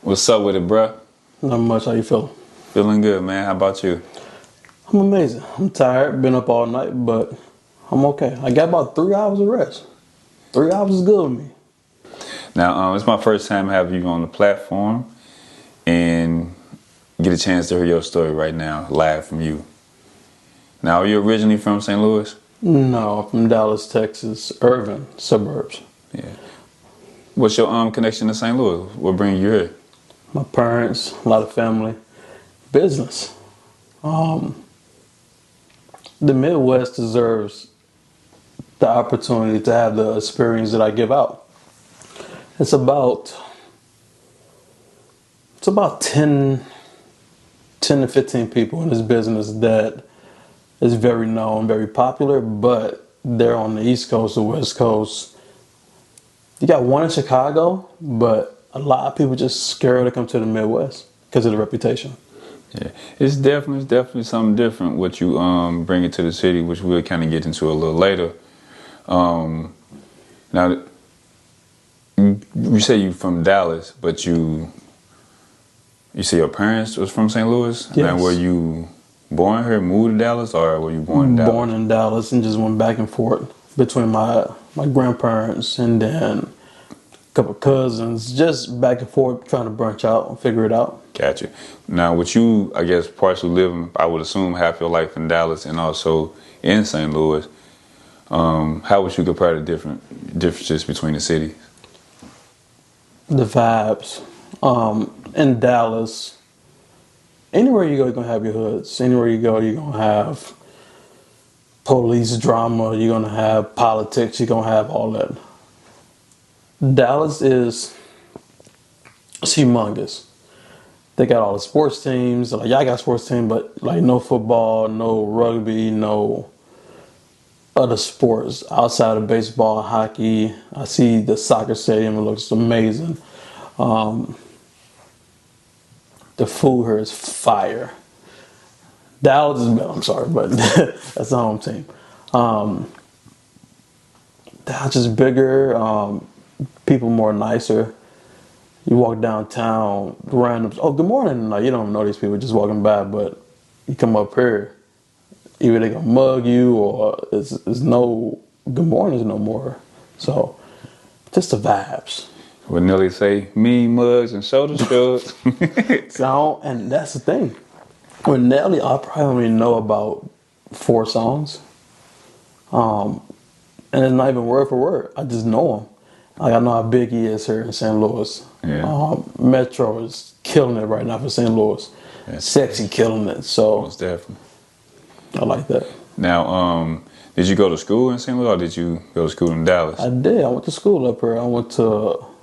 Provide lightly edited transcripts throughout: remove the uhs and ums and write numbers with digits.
What's up with it, bruh? Not much. How you feeling? Feeling good, man. How about you? I'm amazing. I'm tired. Been up all night, but I'm okay. I got about 3 hours of rest. 3 hours is good with me. Now, it's my first time having you on the platform and get a chance to hear your story right now, live from you. Now, are you originally from St. Louis? No, I'm from Dallas, Texas, Irving, suburbs. Yeah. What's your connection to St. Louis? What brings you here? My parents, a lot of family, business. The Midwest deserves the opportunity to have the experience that I give out. It's about 10 to 15 people in this business that is very known, very popular, but they're on the East Coast or West Coast. You got one in Chicago, but a lot of people just scared to come to the Midwest because of the reputation. Yeah, it's definitely something different what you bring it to the city, which we'll kind of get into a little later. Now, you say you from Dallas, but you say your parents was from St. Louis? Yes. Now, were you born here, moved to Dallas, or were you born in Dallas? Born in Dallas and just went back and forth between my grandparents and then a couple of cousins, just back and forth trying to branch out and figure it out. Gotcha. Now, with you, I guess, partially living, I would assume, half your life in Dallas and also in St. Louis, how would you compare the differences between the cities? The vibes. In Dallas, anywhere you go, you're going to have your hoods. Anywhere you go, you're going to have police drama. You're going to have politics. You're going to have all that. Dallas is humongous. They got all the sports teams. Like, y'all got a sports team, but like no football, no rugby, no other sports outside of baseball, hockey. I see the soccer stadium. It looks amazing. The food here is fire. Dallas is, I'm sorry, but that's the home team. Dallas is bigger. People more nicer. You walk downtown, randoms. Oh, good morning. Like, you don't know these people just walking by, but you come up here, either they gonna mug you or it's no good mornings no more. So, just the vibes. Would Nelly say mean mugs and shoulder shrugs? So, and that's the thing. With Nelly, I probably only know about 4 songs. And it's not even word for word. I just know him. Like, I know how big he is here in St. Louis. Yeah. Metro is killing it right now for St. Louis. Yeah. Sexy killing it. So Most definitely. I like that. Now, did you go to school in St. Louis or did you go to school in Dallas? I did. I went to school up here.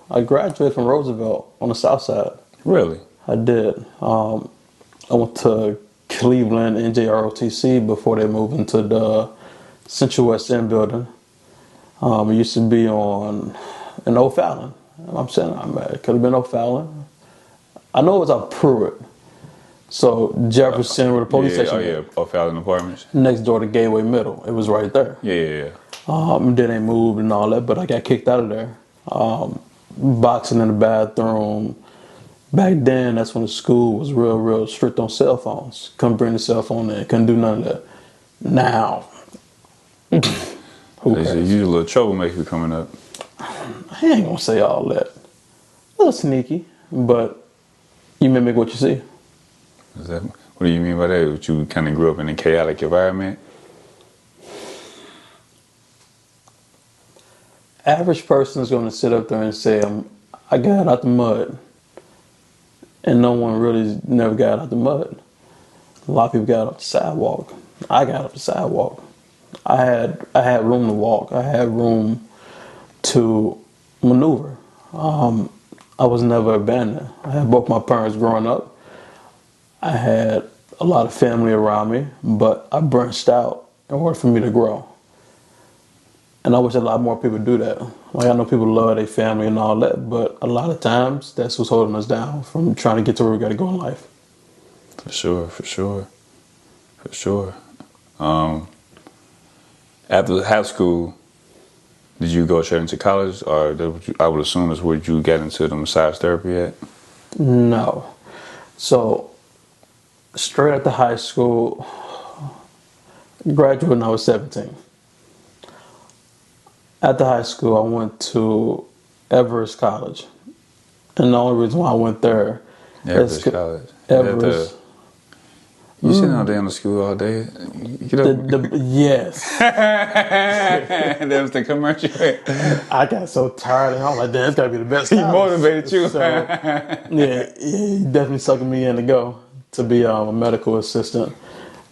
I graduated from Roosevelt on the south side. Really? I did. I went to Cleveland, NJROTC, before they moved into the Central West End building. It used to be in O'Fallon. I'm saying it could have been O'Fallon. I know it was on Pruitt. So Jefferson, where the police station was. Oh, yeah, O'Fallon Apartments. next door to Gateway Middle. It was right there. Yeah. Then they moved and all that, but I got kicked out of there. Boxing in the bathroom. Back then, that's when the school was real strict on cell phones. Couldn't bring the cell phone in. Couldn't do none of that. Now, who cares? You a little troublemaker coming up. I ain't gonna say all that. A little sneaky, but you mimic what you see. What do you mean by that? That you kind of grew up in a chaotic environment? Average person is gonna sit up there and say, I got out the mud. And no one really never got out the mud. A lot of people got up the sidewalk. I got up the sidewalk. I had room to walk. I had room to maneuver. I was never abandoned. I had both my parents growing up. I had a lot of family around me, but I branched out in order for me to grow. And I wish a lot more people do that. Like, I know people love their family and all that, but a lot of times that's what's holding us down from trying to get to where we got to go in life. For sure. After high school, did you go straight into college, or I would assume that's where you got into the massage therapy at? No. So straight after high school, graduated when I was 17. After high school, I went to Everest College. And the only reason why I went there is Everest College. Everest. You sitting out there in the school all day. Get up. Yes. That was the commercial. I got so tired and I was like, damn, it's gotta be the best. He college. motivated you. So, yeah, he definitely sucking me in to go to be a medical assistant.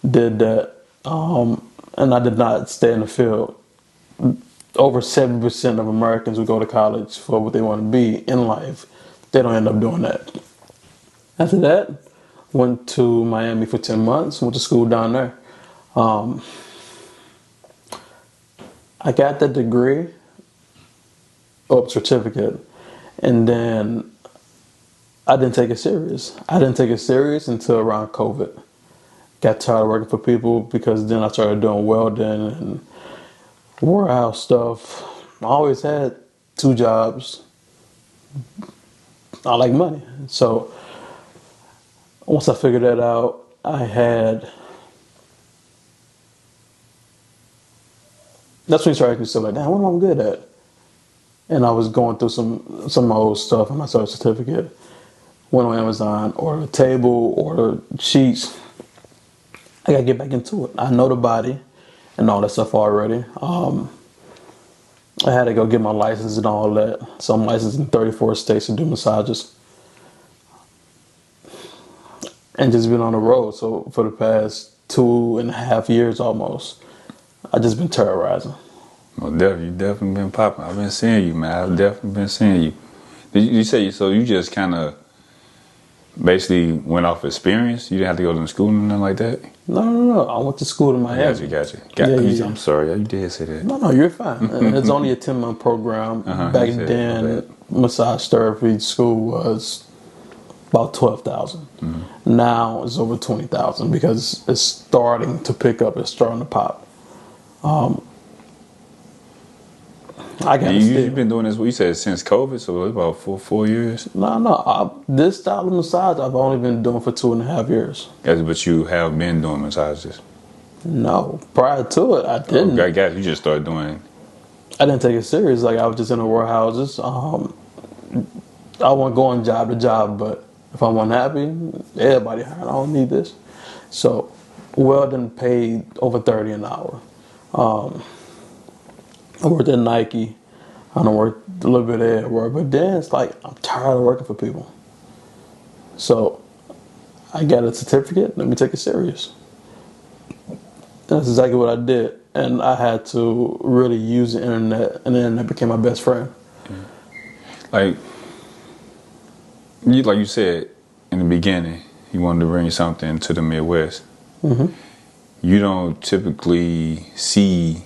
Did that. And I did not stay in the field. Over 70% of Americans who go to college for what they want to be in life, they don't end up doing that. After that, went to Miami for 10 months, went to school down there. I got that degree, certificate, and then I didn't take it serious. I didn't take it serious until around COVID. Got tired of working for people because then I started doing welding and warehouse stuff. I always had 2 jobs. I like money. So once I figured that out, that's when you start asking yourself like, damn, what am I good at? And I was going through some of my old stuff and my service certificate. Went on Amazon, ordered a table, ordered sheets. I gotta get back into it. I know the body and all that stuff already. I had to go get my license and all that. So I'm licensed in 34 states to do massages. And just been on the road. So for the past 2.5 years almost, I just been terrorizing. Well, you definitely been popping. I've been seeing you, man. I've definitely been seeing you. Did you say so? You just kind of basically went off experience. You didn't have to go to school or nothing like that. No. I went to school in Miami. Got you. Yeah. I'm sorry. You did say that. No, you're fine. It's only a 10-month program. Back then, massage therapy school was about 12,000. Now it's over 20,000 because it's starting to pick up. It's starting to pop. You've been doing this, you said, since COVID, so it's about 4 years? No. This style of massage I've only been doing for 2.5 years. Yes, but you have been doing massages? No. Prior to it, I didn't. I guess you just started doing... I didn't take it serious. Like, I was just in the warehouses. I won't go on job to job, but if I'm unhappy, everybody hired. I don't need this. So, welding paid over $30 an hour. I worked at Nike. I done worked a little bit at work, but then it's like I'm tired of working for people. So I got a certificate. Let me take it serious. That's exactly what I did, and I had to really use the internet, and the internet became my best friend. Like you said in the beginning, you wanted to bring something to the Midwest. You don't typically see,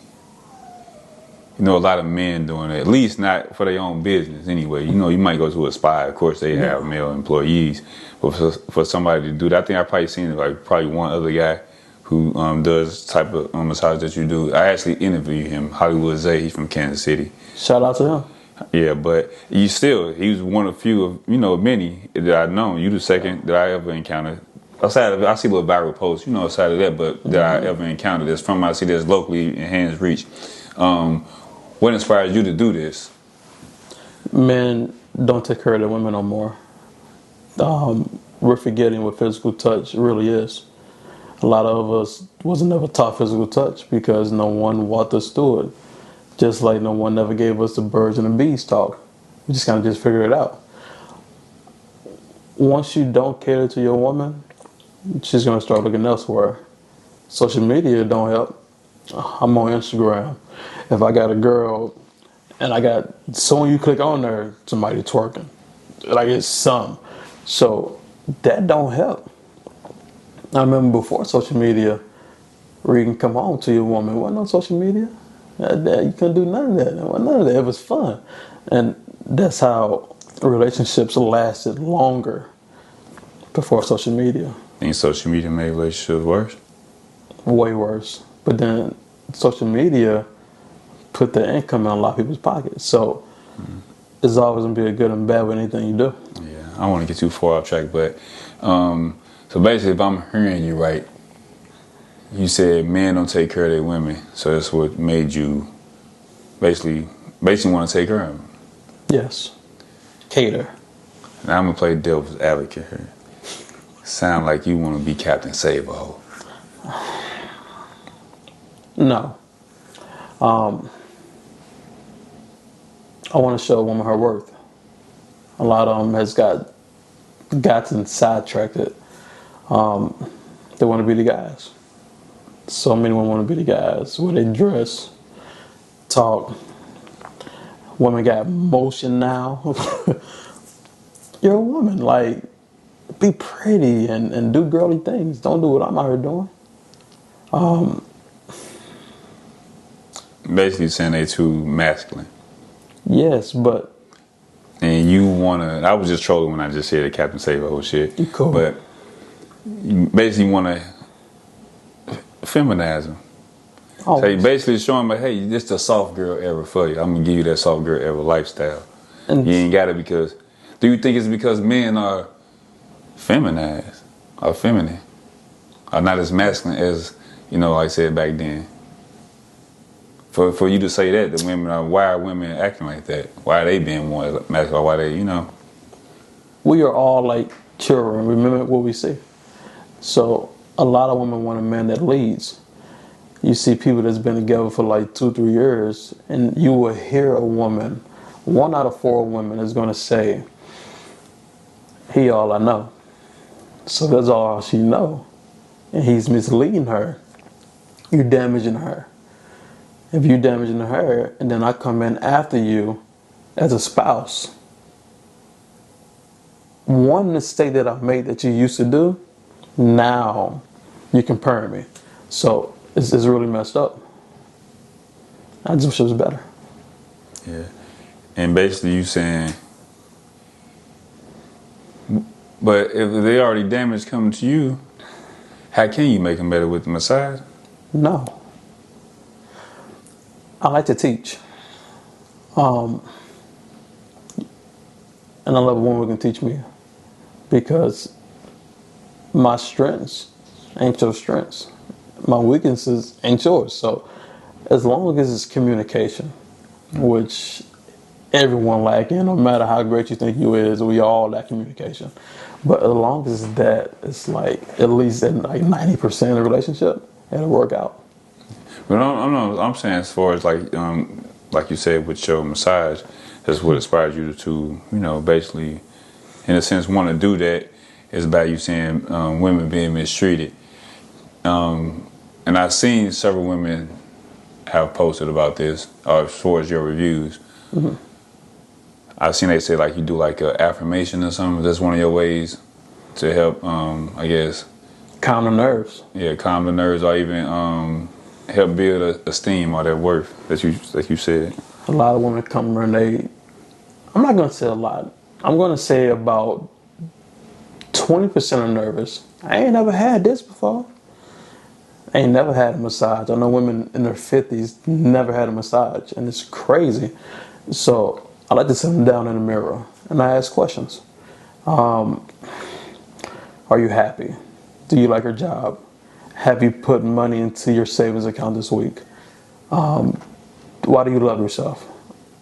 a lot of men doing it, at least not for their own business anyway. You might go to Aspire. Of course, they have male employees. But for somebody to do that, I think I've probably seen probably one other guy who does type of massage that you do. I actually interviewed him, Hollywood Zay. He's from Kansas City. Shout out to him. Yeah, but he was one of few of, many that I've known. You the second that I ever encountered. Outside of, I see little viral posts, outside of that, but that I ever encountered that's from my city that's locally in hands reach. What inspired you to do this? Men don't take care of their women no more. We're forgetting what physical touch really is. A lot of us wasn't never taught physical touch because no one walked us through it. Just like no one never gave us the birds and the bees talk. We just kind of just figured it out. Once you don't cater to your woman, she's going to start looking elsewhere. Social media don't help. I'm on Instagram. If I got a girl and I got someone, you click on there, somebody twerking. Like, it's some. So that don't help. I remember before social media, where you can come home to your woman. It wasn't on social media. You couldn't do none of that. It wasn't none of that. It was fun. And that's how relationships lasted longer before social media. Think social media made relationships worse? Way worse. But then social media put the income in a lot of people's pockets. So it's always going to be a good and bad with anything you do. Yeah, I don't want to get too far off track, but so basically, if I'm hearing you right, you said men don't take care of their women, so that's what made you basically want to take care of them. Yes. Cater. Now I'm gonna play devil's advocate here. Sound like you want to be Captain Save-A-Ho. No. I want to show a woman her worth. A lot of them has gotten sidetracked. They want to be the guys. So many women want to be the guys. Where they dress, talk. Women got motion now. You're a woman. Like, be pretty and do girly things. Don't do what I'm out here doing. Basically saying they too masculine. Yes, but... And you want to... I was just trolling when I just said the Captain Save-A-Ho shit. Cool. But you basically want to feminize them. Always. So you basically show them, like, hey, this the soft girl era for you. I'm going to give you that soft girl era lifestyle. And you ain't got it because... Do you think it's because men are feminized? Or feminine? Or not as masculine as, like I said back then? For you to say that, the women are... Why are women acting like that? Why are they being more masculine? Why they, We are all like children. Remember what we see. So a lot of women want a man that leads. You see people that's been together for like 2-3 years, and you will hear a woman, 1 out of 4 women is going to say, he all I know. So that's all she know. And he's misleading her. You're damaging her. If you're damaging her, and then I come in after you as a spouse, one mistake that I've made that you used to do, now you comparing me. So it's really messed up. I just wish it was better. Yeah. And basically you saying, but if they already damaged coming to you, how can you make them better with the massage? No. I like to teach. And I love a woman who can teach me. Because my strengths ain't your strengths. My weaknesses ain't yours. So as long as it's communication, which everyone lacking, no matter how great you think you is, we all lack communication. But as long as that, it's like at least at like 90% of the relationship, it'll work out. But I'm saying as far as like you said with your massage, that's what inspired you to basically, in a sense, want to do that. Is about you saying women being mistreated. And I've seen several women have posted about this, as far as your reviews. Mm-hmm. I've seen they say like you do like an affirmation or something. That's one of your ways to help, I guess. Calm the nerves. Yeah, calm the nerves, or even help build esteem or that worth that you said. A lot of women come and I'm not going to say a lot. I'm going to say about 20% are nervous. I ain't never had this before. I ain't never had a massage. I know women in their 50s never had a massage, and it's crazy. So I like to sit them down in the mirror and I ask questions. Are you happy? Do you like your job? Have you put money into your savings account this week? Why do you love yourself?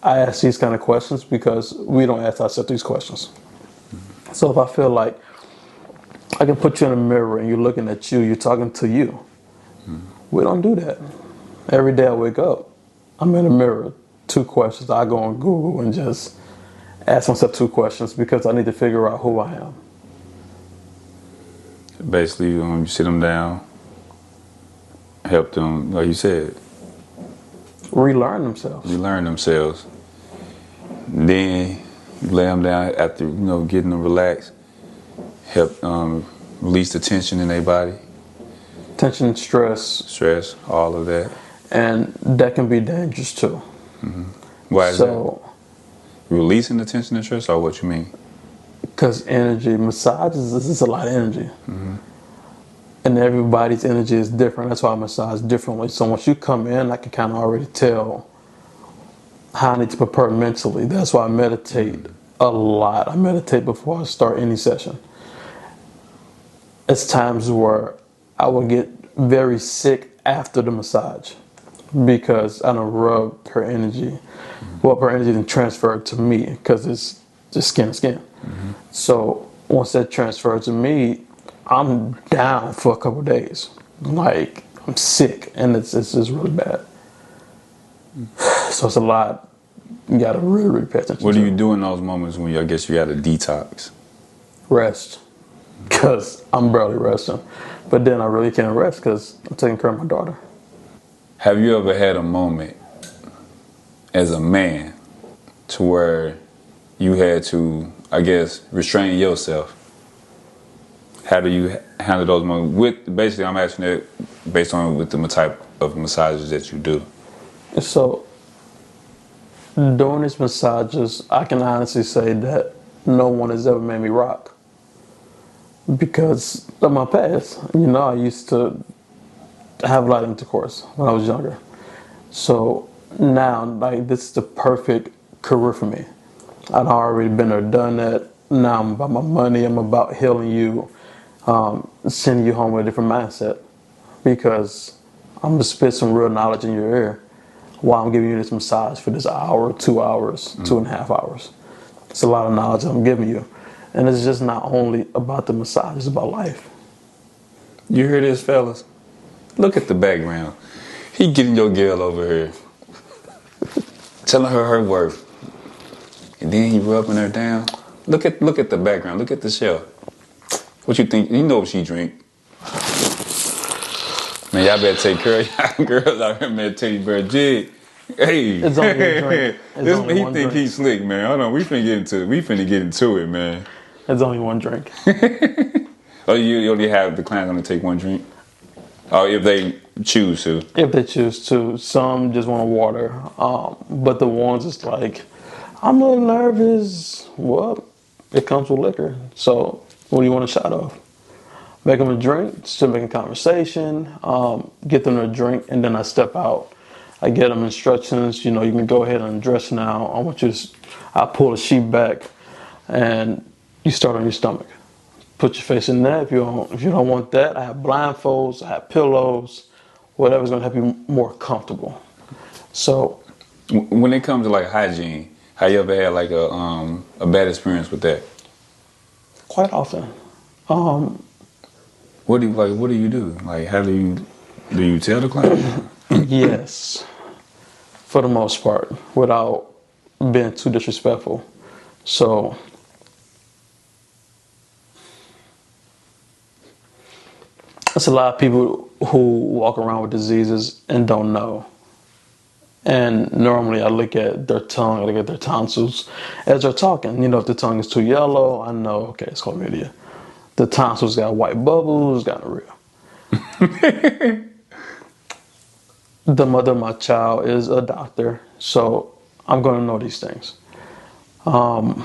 I ask these kind of questions because we don't ask ourselves these questions. So if I feel like I can put you in a mirror and you're looking at you, you're talking to you. We don't do that. Every day I wake up, I'm in a mirror, 2 questions. I go on Google and just ask myself 2 questions because I need to figure out who I am. Basically, you sit them down, help them, like you said, relearn themselves. Then you lay them down after getting them relaxed, help release the tension in their body. Tension, stress, all of that. And that can be dangerous too. Mm-hmm. Why is that? Releasing the tension and stress, or what you mean? Because energy, massages, this is a lot of energy. Mm-hmm. And everybody's energy is different. That's why I massage differently. So once you come in, I can kind of already tell how I need to prepare mentally. That's why I meditate a lot. I meditate before I start any session. It's times where I would get very sick after the massage because I don't rub her energy. Well, her energy didn't transfer to me because it's just skin to skin. So once that transferred to me, I'm down for a couple of days. Like, I'm sick, and it's really bad. So it's a lot. You gotta really pay attention. What do you do in those moments when I guess you got to detox? Rest, because I'm barely resting. But then I really can't rest because I'm taking care of my daughter. Have you ever had a moment as a man to where you had to, I guess, restrain yourself? How do you handle those moments? Basically, I'm asking that based on with the type of massages that you do. So during these massages, I can honestly say that no one has ever made me rock because of my past. I used to have a lot of intercourse when I was younger. So now, like, this is the perfect career for me. I'd already been there, done that. Now I'm about my money. I'm about healing you, sending you home with a different mindset because I'm going to spit some real knowledge in your ear while I'm giving you this massage for this hour, 2 hours, 2.5 hours. It's a lot of knowledge that I'm giving you. And it's just not only about the massage, it's about life. You hear this, fellas? Look at the background. He getting your girl over here, telling her worth. And then he rubbing her down. Look at the background. Look at the shelf. What you think? You know what she drink. Man, y'all better take care of y'all girls out here, man. Teddy Bear Jigg. Hey. It's only a drink. He think he's slick, man. Hold on. We finna get into it, man. It's only one drink. Oh, you only have the client gonna take one drink? Oh, if they choose to. If they choose to. Some just want water. But the ones it's like, I'm a little nervous. Well, it comes with liquor. So what do you want a shot of? Make them a drink, still making conversation, get them a drink, and then I step out. I get them instructions. You can go ahead and undress now. I want you to, I pull the sheet back, and you start on your stomach. Put your face in there. If you don't want that, I have blindfolds, I have pillows, whatever's gonna help you more comfortable. So, when it comes to like hygiene, have you ever had like a bad experience with that? Quite often. What do you do? Like, how do you tell the client? Yes, for the most part, without being too disrespectful. So, there's a lot of people who walk around with diseases and don't know. And normally I look at their tongue, I look at their tonsils as they're talking. If the tongue is too yellow, I know, okay, it's chlamydia. The tonsils got white bubbles, gonorrhea. The mother of my child is a doctor, so I'm going to know these things. No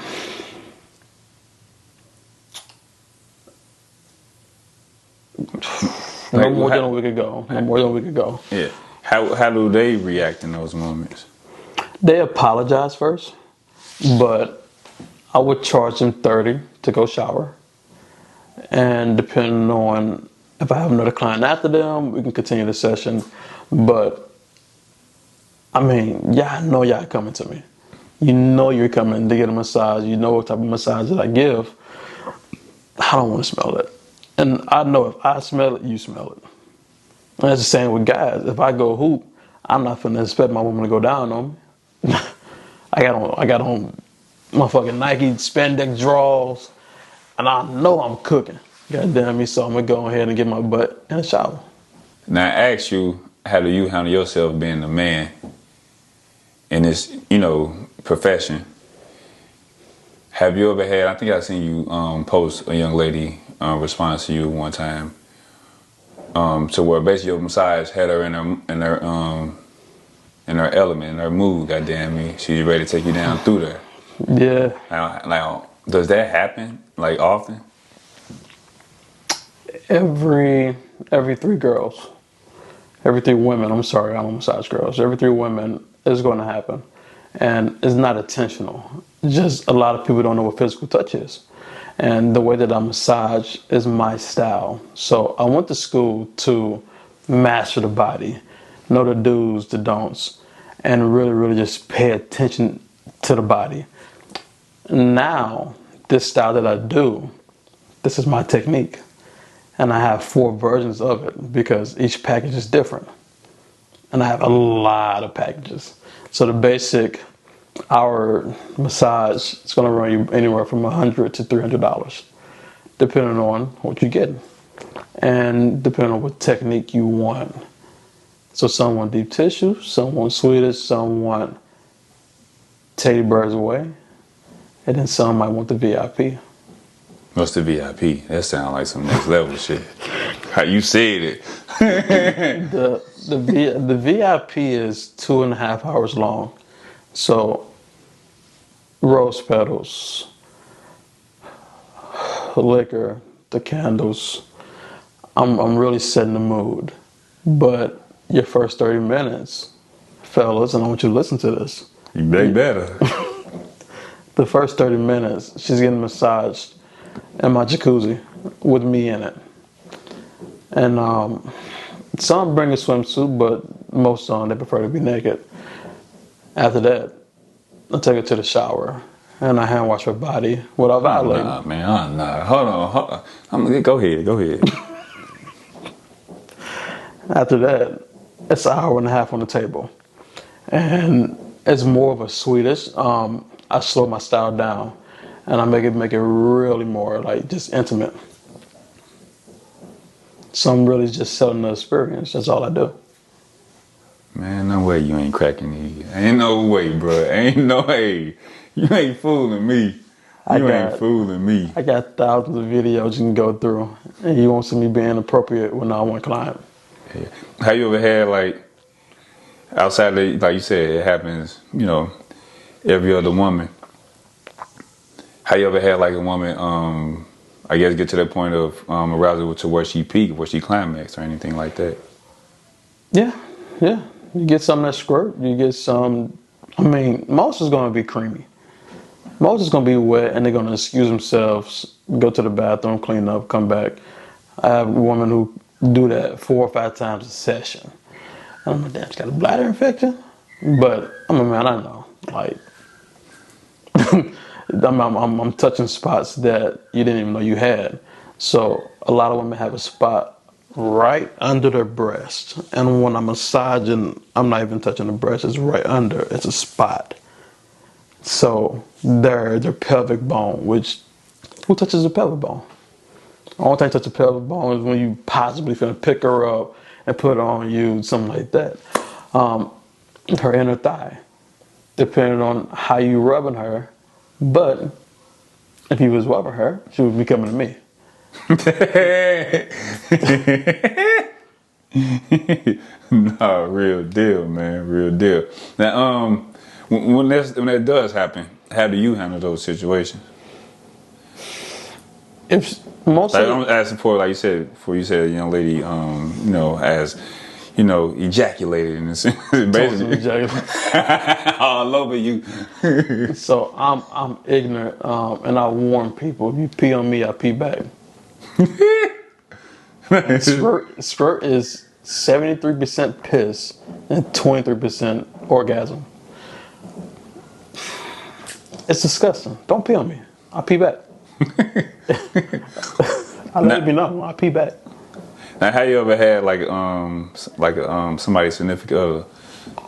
more than a week ago. Yeah. How do they react in those moments? They apologize first, but I would charge them $30 to go shower. And depending on if I have another client after them, we can continue the session. But, I mean, y'all know y'all coming to me. You know you're coming to get a massage. You know what type of massage that I give. I don't want to smell it. And I know if I smell it, you smell it. And that's the same with guys. If I go hoop, I'm not finna expect my woman to go down on me. I got on my fucking Nike spandex drawers, and I know I'm cooking. God damn me, so I'm gonna go ahead and get my butt in the shower. Now I ask you, how do you handle yourself being a man in this, profession? Have you ever had, I think I seen you post a young lady response to you one time, to where basically your massage had her in her element, in her mood, goddamn me. She's ready to take you down through there. Yeah. Now, does that happen like often? Every 3 girls, every 3 women, I'm sorry, I don't massage girls. Every 3 women is going to happen. And it's not intentional. just a lot of people don't know what physical touch is. And the way that I massage is my style. So I went to school to master the body, know the do's, the don'ts, and really, really just pay attention to the body. Now, this style that I do, this is my technique. And I have 4 versions of it because each package is different. And I have a lot of packages. So the basic hour massage is going to run you anywhere from $100 to $300, depending on what you get and depending on what technique you want. So some want deep tissue, some want Swedish, some want Teddy Bears away, and then some might want the VIP. What's the VIP? That sounds like some next level shit. How you said it. The VIP is 2.5 hours long. So rose petals, liquor, the candles. I'm really setting the mood. But your first 30 minutes, fellas, and I want you to listen to this. You better. The first 30 minutes, she's getting massaged in my jacuzzi with me in it. And some bring a swimsuit, but most of them, they prefer to be naked. After that, I take her to the shower and I hand wash her body without violating. Nah, man, nah. Hold on. I'm gonna go ahead. After that, it's an hour and a half on the table. And it's more of a Swedish. I slow my style down and I make it really more like just intimate. So I'm really just selling the experience. That's all I do. Man, no way you ain't cracking these. Ain't no way, bro. Ain't no way. You ain't fooling me. Ain't fooling me. I got thousands of videos you can go through, and you won't see me being appropriate with not one client. Yeah. How you ever had, like, outside of, like you said, it happens, every other woman. How you ever had, like, a woman, I guess, get to that point of arousal to where she peaked, where she climaxed, or anything like that? Yeah. You get some that squirt. You get some. Most is going to be creamy. Most is going to be wet, and they're going to excuse themselves, go to the bathroom, clean up, come back. I have women who do that 4 or 5 times a session. And I'm like, damn, she got a bladder infection? But I'm a man, I know. Like, I'm touching spots that you didn't even know you had. So a lot of women have a spot right under their breast. And when I'm massaging, I'm not even touching the breast. It's right under. It's a spot. So their pelvic bone, which, who touches the pelvic bone? The only time you touch the pelvic bone is when you possibly finna pick her up and put her on you, something like that. Her inner thigh, depending on how you rubbing her. But if you was rubbing her, she would be coming to me. No, real deal, man, real deal. Now, when that does happen, how do you handle those situations? If most like, I'm asking for, like you said, before you said a young lady, has, ejaculated in a sense, basically, all over you. So I'm ignorant, and I warn people: if you pee on me, I pee back. Squirt is 73% piss and 23% orgasm. It's disgusting. Don't pee on me. I'll pee back. I let you know. I'll pee back. Now, how you ever had somebody's significant other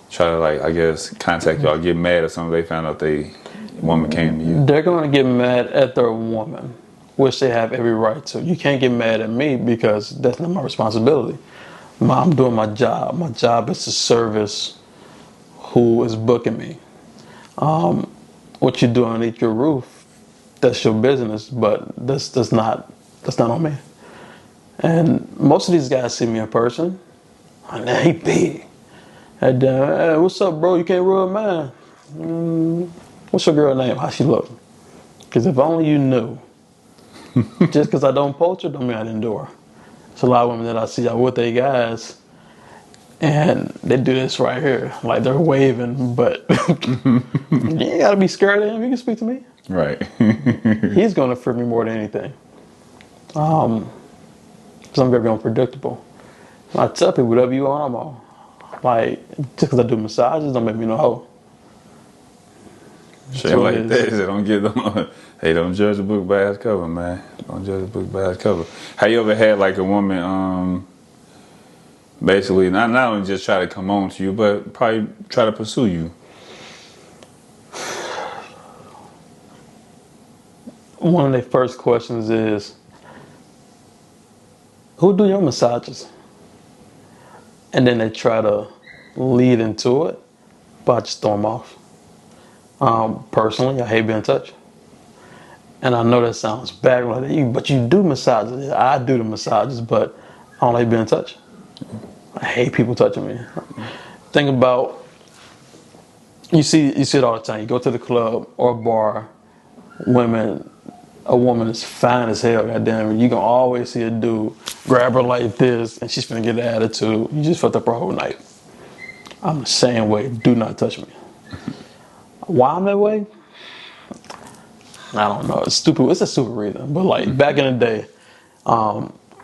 try to, like, I guess, contact y'all, get mad or something? They found out they woman came to you. They're going to get mad at their woman, which they have every right to. You can't get mad at me because that's not my responsibility. I'm doing my job. My job is to service who is booking me. What you do underneath your roof, that's your business, but that's not on me. And most of these guys see me in person, and he big. And hey, what's up, bro? You can't rub mine. What's your girl name? How she look? Because if only you knew. Just because I don't poach her, don't mean I didn't do her. It's a lot of women that I see out with their guys, And they do this right here, like they're waving, but you ain't gotta be scared of him. You can speak to me. Right. He's gonna fear me more than anything. Because I'm very unpredictable. I tell people, whatever you want, I'm on. Like, just because I do massages don't make me no hoe. Shit like that. They don't get them. Hey, don't judge a book by its cover, man. Don't judge a book by its cover. Have you ever had like a woman, basically not only just try to come on to you, but probably try to pursue you? One of their first questions is, who do your massages? And then they try to lead into it, but I just throw them off. Personally, I hate being touched. And I know that sounds bad, like, but you do massages. I do the massages, but I don't like being touched. I hate people touching me. Think about, you see it all the time. You go to the club or a bar, a woman is fine as hell, goddamn. You can always see a dude grab her like this, and she's finna get an attitude. You just fucked up her whole night. I'm the same way. Do not touch me. Why I'm that way? I don't know. It's stupid. It's a stupid reason. But like back in the day,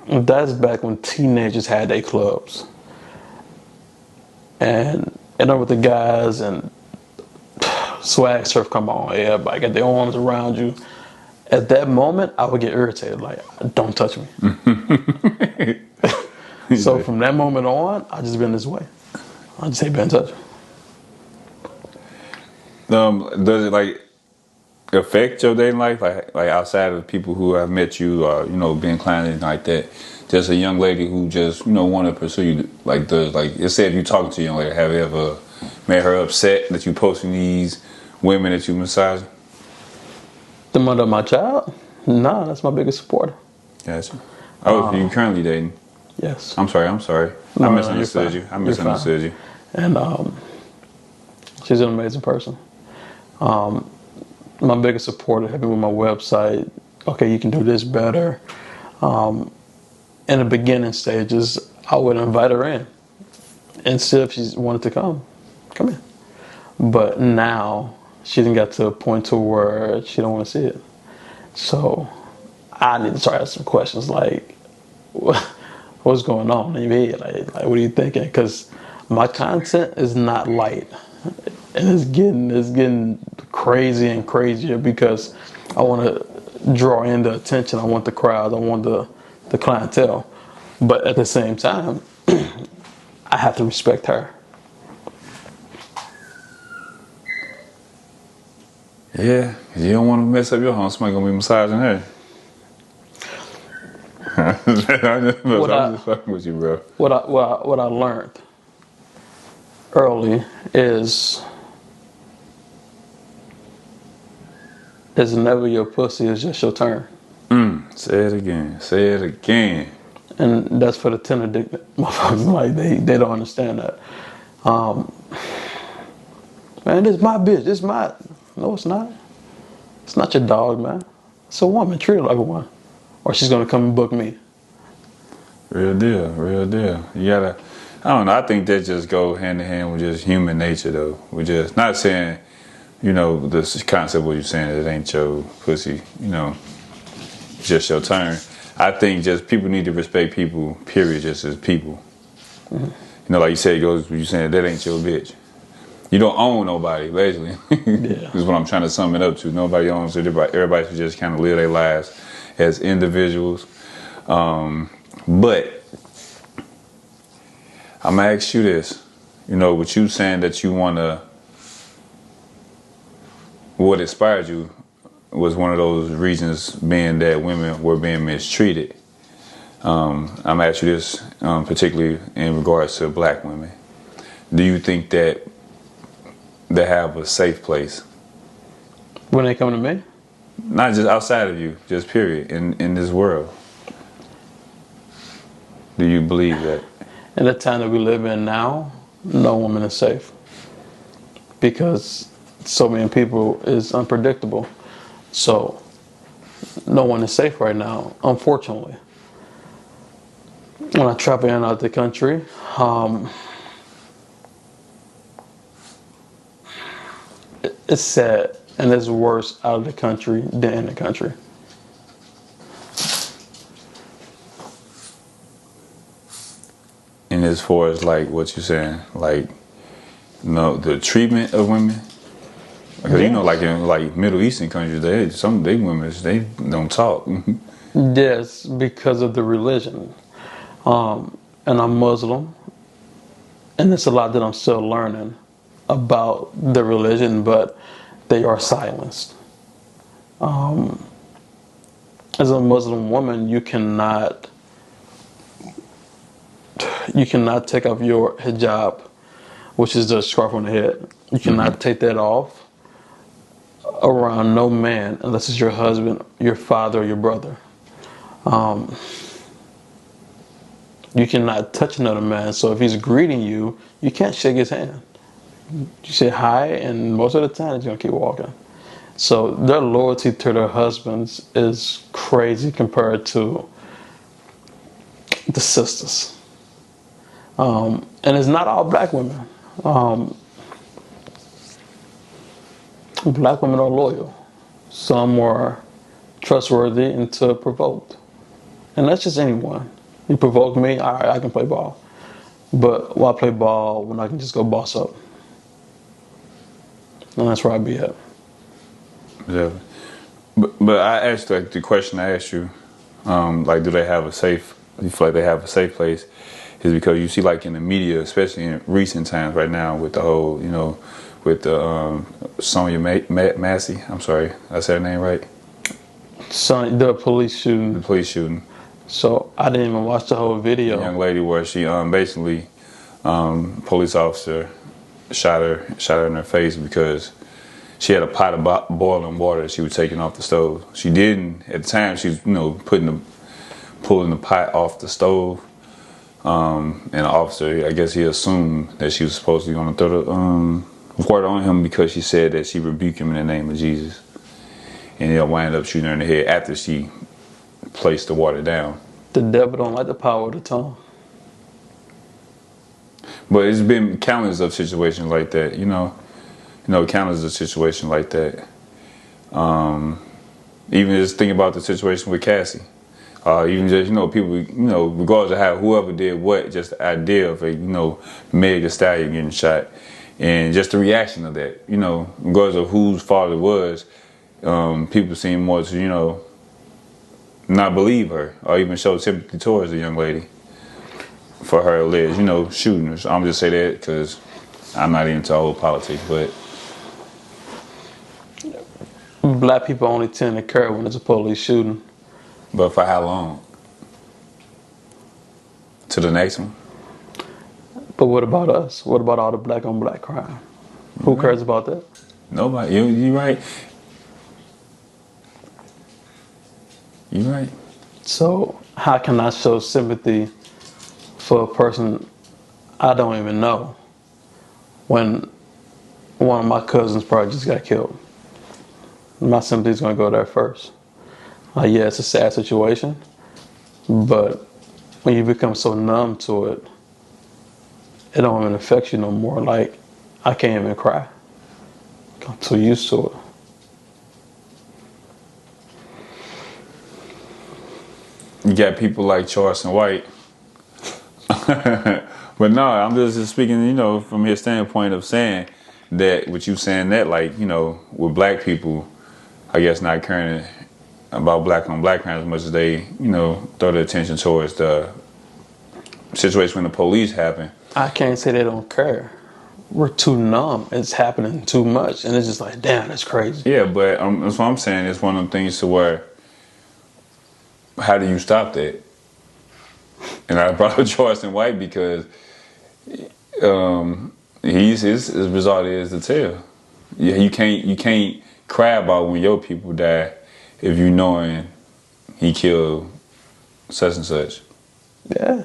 that's back when teenagers had their clubs, and up with the guys and swag surf come on. Everybody got their arms around you. At that moment, I would get irritated. Like, don't touch me. So from that moment on, I just been this way. I just hate being touched. Does it like affect your dating life, like outside of people who have met you, or being clients like that? Just a young lady who just want to pursue you, like let's say if you talking to a young lady, have you ever made her upset that you posting these women that you massage? The mother of my child? Nah, that's my biggest supporter. Gotcha. Oh, you currently dating? Yes. I'm sorry. No, I misunderstood you. And she's an amazing person. My biggest supporter helped me with my website. Okay, you can do this better. In the beginning stages, I would invite her in and see if she wanted to come in. But now she done got to a point to where she don't want to see it. So I need to start asking some questions like, what's going on in your head? Like what are you thinking? Because my content is not light. And it's getting crazy and crazier because I want to draw in the attention. I want the crowd. I want the clientele. But at the same time, I have to respect her. Yeah, you don't want to mess up your home. Somebody gonna be massaging her. I'm just fucking with you, bro. What I learned early is it's never your pussy, it's just your turn. Say it again. And that's for the tender dick motherfuckers. Like they don't understand that. Man, this is my bitch. This is my. No, it's not. It's not your dog, man. It's a woman. Treat her like a one, or she's gonna come and book me. Real deal. You gotta. I don't know. I think that just go hand in hand with just human nature, though. We're just not saying, this concept what you're saying, it ain't your pussy, just your turn. I think just people need to respect people, period, just as people. Mm-hmm. Like you said, you saying that ain't your bitch. You don't own nobody, basically. Yeah. Is what I'm trying to sum it up to. Nobody owns it. Everybody should just kind of live their lives as individuals. But I'm gonna ask you this. With you saying that you wanna, what inspired you was one of those reasons being that women were being mistreated. I'm gonna ask you this, particularly in regards to black women. Do you think that they have a safe place when they come to me? Not just outside of you, just period, in this world. Do you believe that? In the time that we live in now, no woman is safe. Because so many people is unpredictable. So no one is safe right now, unfortunately. When I travel in and out the country, it's sad, and it's worse out of the country than in the country. And as far as like what you're saying, like, you know, the treatment of women, because you know, like in like Middle Eastern countries, some big women they don't talk. Yes, because of the religion. And I'm Muslim, and it's a lot that I'm still learning about the religion, but they are silenced. As a Muslim woman, you cannot take off your hijab, which is the scarf on the head. You cannot take that off around no man unless it's your husband, your father, or your brother. You cannot touch another man. So if he's greeting you, you can't shake his hand. You say hi, and most of the time he's gonna keep walking. So their loyalty to their husbands is crazy compared to the sisters. And it's not all black women. Black women are loyal. Some are trustworthy until provoked. And that's just anyone. You provoke me, all right, I can play ball. But why play ball when I can just go boss up? And that's where I'd be at. Yeah. But I asked, like, the question I asked you, like, do you feel like they have a safe place? Is because you see, like, in the media, especially in recent times right now, with the whole, you know, with the Sonia Massey, I'm sorry, I said her name right? The police shooting. The police shooting. So I didn't even watch the whole video. The young lady where she basically, police officer shot her in her face because she had a pot of boiling water that she was taking off the stove. She didn't, at the time, she was, you know, pulling the pot off the stove. And the officer, I guess he assumed that she was supposedly going to throw the water on him because she said that she rebuked him in the name of Jesus. And he'll wind up shooting her in the head after she placed the water down. The devil don't like the power of the tongue. But it's been countless of situations like that, you know, countless of situations like that. Even just think about the situation with Cassie. Even just, you know, people, you know, regardless of how whoever did what, just the idea of a, you know, Meg Thee Stallion getting shot, and just the reaction of that, you know, regardless of whose fault it was, people seem more to, you know, not believe her or even show sympathy towards the young lady for her alleged, you know, shooting her. So I'm just say that because I'm not into whole politics, but Black people only tend to care when it's a police shooting. But for how long? To the next one? But what about us? What about all the black on black crime? Who cares about that? Nobody. You right. You right. So how can I show sympathy for a person I don't even know when one of my cousins probably just got killed? My sympathy is going to go there first. Yeah, it's a sad situation, but when you become so numb to it, it don't even affect you no more. Like, I can't even cry. I'm too used to it. You got people like Charleston White. But no, I'm just speaking, you know, from his standpoint of saying that, with you saying that, like, you know, with black people, I guess not caring about black on black crime as much as they, you know, throw their attention towards the situation when the police happen. I can't say they don't care. We're too numb. It's happening too much. And it's just like, damn, that's crazy. Yeah, but that's what I'm saying. It's one of them things to where, how do you stop that? And I brought up Charleston White because his result is to tell. Yeah, you can't cry about when your people die if you knowing he killed such and such. Yeah.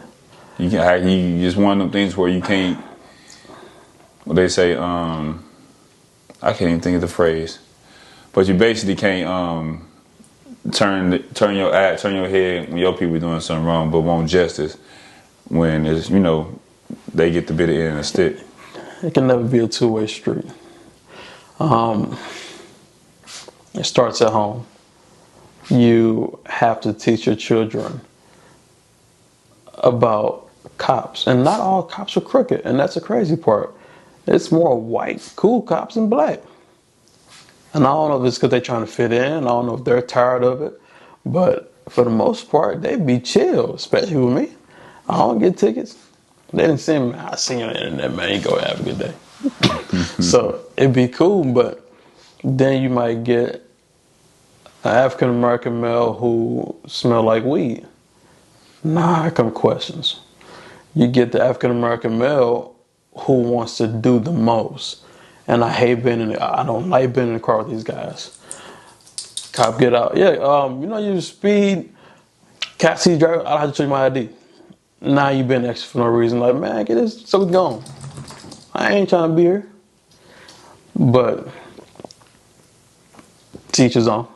You just one of them things where you can't. What they say, I can't even think of the phrase, but you basically can't turn your head when your people doing something wrong, but want justice when it's, you know, they get the bitter end of the stick. It can never be a two-way street. It starts at home. You have to teach your children about cops. And not all cops are crooked, and that's the crazy part. It's more white, cool cops than black. And I don't know if it's because they're trying to fit in. I don't know if they're tired of it. But for the most part, they be chill, especially with me. I don't get tickets. They didn't see me. I seen you on the internet, man. You go have a good day. So it'd be cool, but then you might get an African American male who smell like weed. Now here come questions. You get the African American male who wants to do the most. And I don't like being in the car with these guys. Cop get out. Yeah, you speed. Cat sees driver. I have to show you my ID. Now you been extra for no reason. Like, man, get this, so we gone. I ain't trying to be here. But teachers on.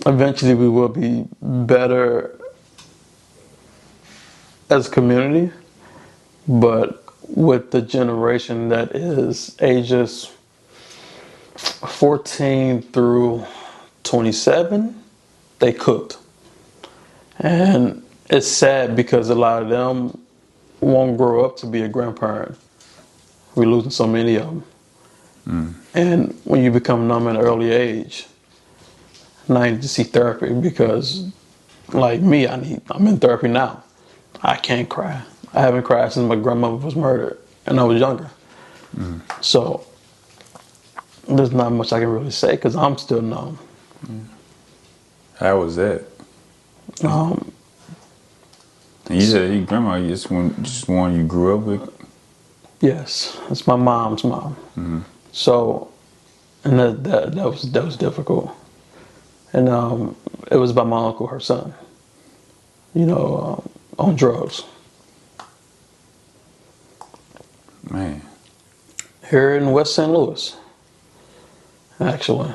Eventually we will be better as a community, but with the generation that is ages 14 through 27, they cooked. And it's sad because a lot of them won't grow up to be a grandparent. We're losing so many of them. And when you become numb at an early age, now you need to see therapy because, like me, I'm in therapy now. I can't cry. I haven't cried since my grandmother was murdered, and I was younger. So there's not much I can really say because I'm still numb. How was that? And you said your grandma just one you grew up with? Yes, it's my mom's mom. So, and that was difficult. And it was by my uncle, her son. On drugs. Man. Here in West St. Louis, actually.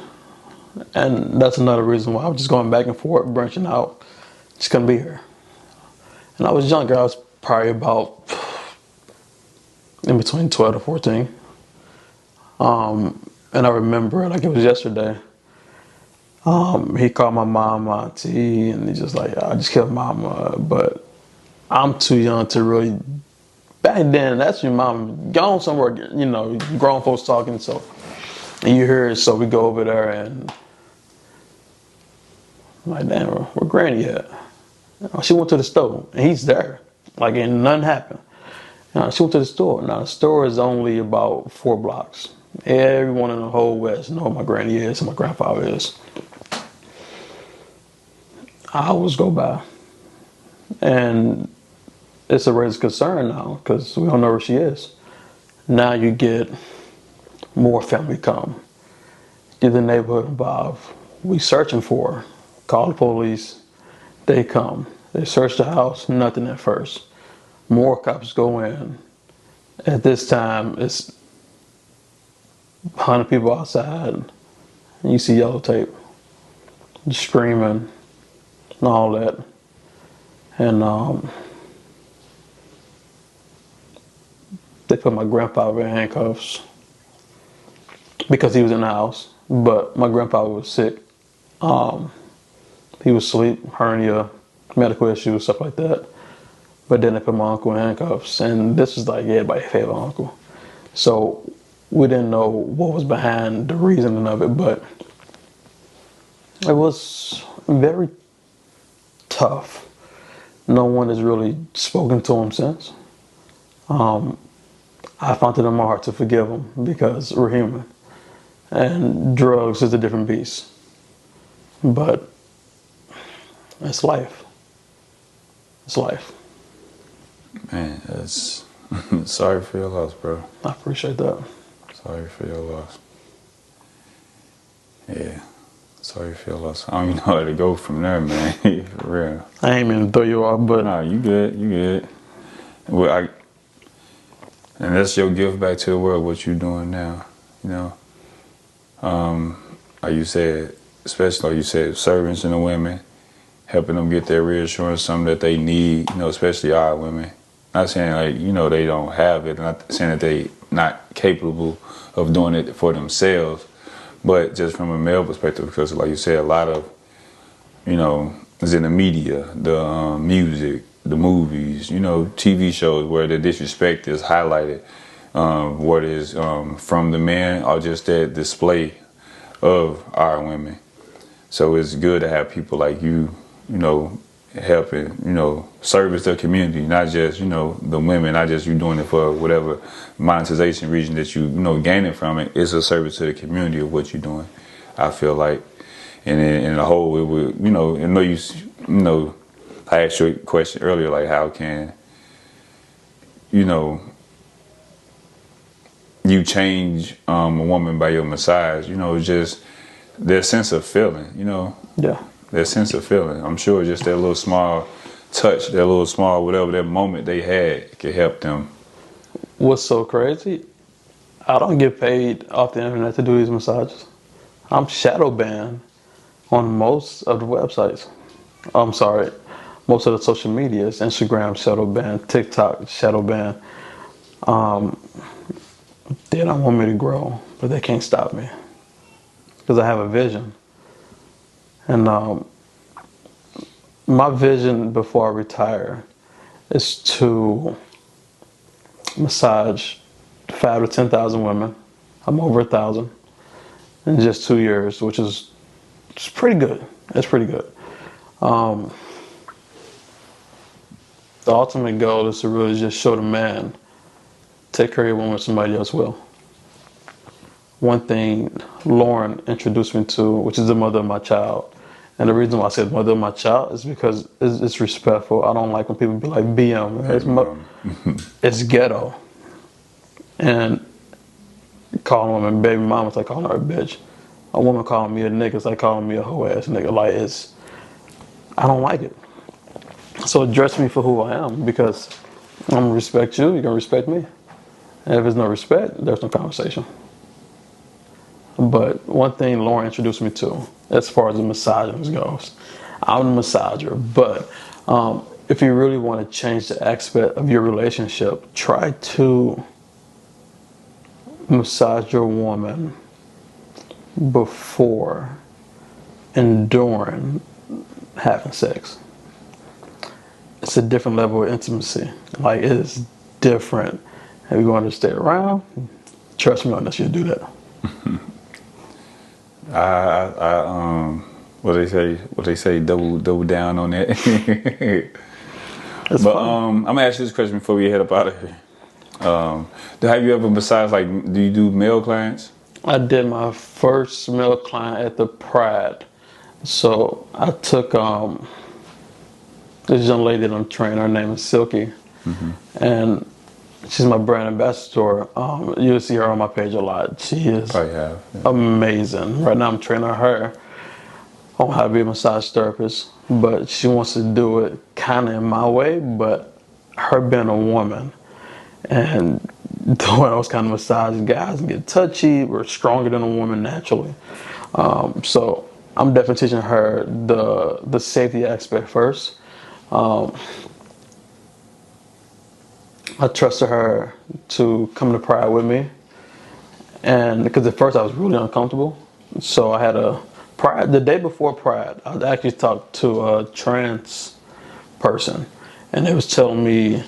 And that's another reason why I'm just going back and forth, branching out. Just couldn't be here. And I was younger. I was probably about in between 12 to 14. And I remember, like it was yesterday, he called my mom, my auntie, and he's just like, I just killed mama. But I'm too young to really. Back then, that's your mom gone somewhere, grown folks talking, so. And you hear it, so we go over there and I'm like, damn, where Granny at? She went to the store and he's there. Like, and nothing happened. She went to the store. Now, the store is only about 4 blocks. Everyone in the whole West know who my granny is and my grandfather is. I always go by. And it's a raised concern now because we don't know where she is. Now you get more family come. Get the neighborhood involved. We searching for her. Call the police. They come. They search the house. Nothing at first. More cops go in. At this time, it's 100 people outside. And you see yellow tape. Screaming and all that. And they put my grandfather in handcuffs because he was in the house. But my grandfather was sick. He was asleep, hernia, medical issues, stuff like that. But then they put my uncle in handcuffs. And this was like everybody's favorite uncle. So we didn't know what was behind the reasoning of it. But it was very tough. No one has really spoken to him since. I found it in my heart to forgive him because we're human. And drugs is a different beast. But it's life. It's life. Man, that's sorry for your loss, bro. I appreciate that. Sorry for your loss. Yeah. Sorry for your loss. I don't even know how to go from there, man. For real. I ain't mean to throw you off, but nah, you good. You good. Well, and that's your gift back to the world, what you're doing now, like you said, especially like you said, servants and the women, helping them get their reassurance, something that they need, especially our women. Not saying like, they don't have it, not saying that they not capable of doing it for themselves. But just from a male perspective, because like you said, a lot of, is in the media, the music, the movies, TV shows where the disrespect is highlighted, what is from the men or just that display of our women. So it's good to have people like you, helping, service the community, not just, the women, not just you doing it for whatever monetization reason that you, gaining from it. It's a service to the community of what you're doing, I feel like. And in the whole, it would, I asked you a question earlier, like how can, you change a woman by your massage, just their sense of feeling, Yeah. Their sense of feeling. I'm sure just that little small touch, that little small whatever, that moment they had could help them. What's so crazy? I don't get paid off the internet to do these massages. I'm shadow banned on most of the websites. I'm sorry, most of the social medias, Instagram shadow banned, TikTok shadow banned. They don't want me to grow, but they can't stop me because I have a vision. And my vision before I retire is to massage 5,000 to 10,000 women. I'm over 1,000 in just 2 years, which is pretty good. It's pretty good. The ultimate goal is to really just show the man, take care of your woman, somebody else will. One thing Lauren introduced me to, which is the mother of my child, and the reason why I said mother of my child is because it's respectful. I don't like when people be like BM. It's ghetto. And calling women baby mama, it's like calling her a bitch. A woman calling me a nigga, it's like calling me a hoe ass nigga. Like I don't like it. So address me for who I am, because I'm gonna respect you, you're gonna respect me. And if there's no respect, there's no conversation. But one thing Lauren introduced me to, as far as the massaging goes, I'm a massager, but if you really want to change the aspect of your relationship, try to massage your woman before and during having sex. It's a different level of intimacy. Like, it is different. If you want to stay around, trust me on this, you'll do that. What they say, double down on that. But I'm gonna ask you this question before we head up out of here. Have you ever, besides, like, do you do male clients? I did my first male client at the Pride. So I took this young lady that I'm training. Her name is Silky, and she's my brand ambassador. You'll see her on my page a lot. She is amazing. Right now I'm training her on how to be a massage therapist, but she wants to do it kind of in my way, but her being a woman and doing those kind of massages, guys get touchy, we're stronger than a woman naturally. So I'm definitely teaching her the safety aspect first. I trusted her to come to Pride with me, and because at first I was really uncomfortable, so I had a Pride. The day before Pride, I actually talked to a trans person, and they was telling me,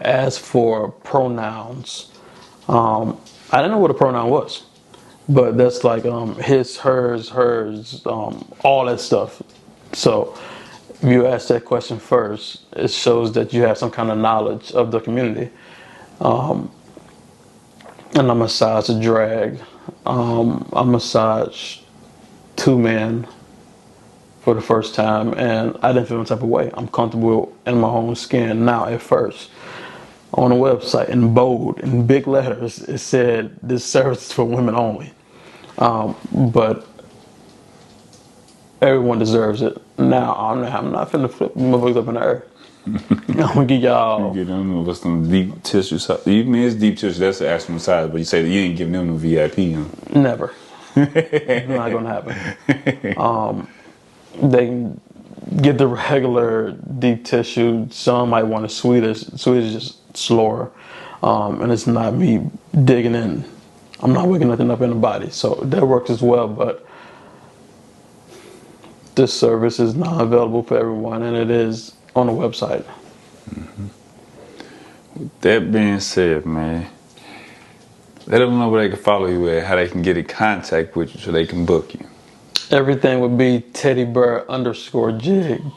as for pronouns, I didn't know what a pronoun was, but that's like his, hers, all that stuff. So if you ask that question first, it shows that you have some kind of knowledge of the community. And I massage a drag. I massage 2 men for the first time, and I didn't feel any type of way. I'm comfortable in my own skin now. At first, on the website in bold, in big letters, it said this service is for women only. But everyone deserves it. Now I'm not finna flip motherfuckers up in the air. I'm gonna give y'all. You get them with some deep tissue. You mean it's deep tissue? That's the actual massage, but you say that you ain't giving them no VIP. Huh? Never. It's not gonna happen. They can get the regular deep tissue. Some might want a Swedish. Swedish is just slower. and it's not me digging in. I'm not waking nothing up in the body, so that works as well. But this service is not available for everyone, and it is on the website. That being said, man, let them know where they can follow you at, how they can get in contact with you so they can book you. Everything would be teddybear_jigg.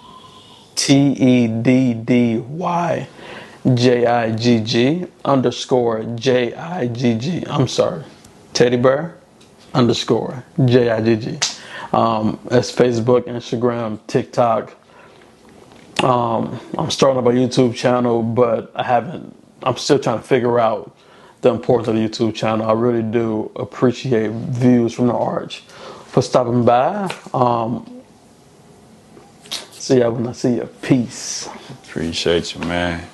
TEDDYJIGG_JIGG. I'm sorry. Teddybear_JIGG. That's Facebook, Instagram, TikTok. I'm starting up a YouTube channel, but I'm still trying to figure out the importance of the YouTube channel. I really do appreciate views from the arch for stopping by. See ya when I see you. Peace. Appreciate you, man.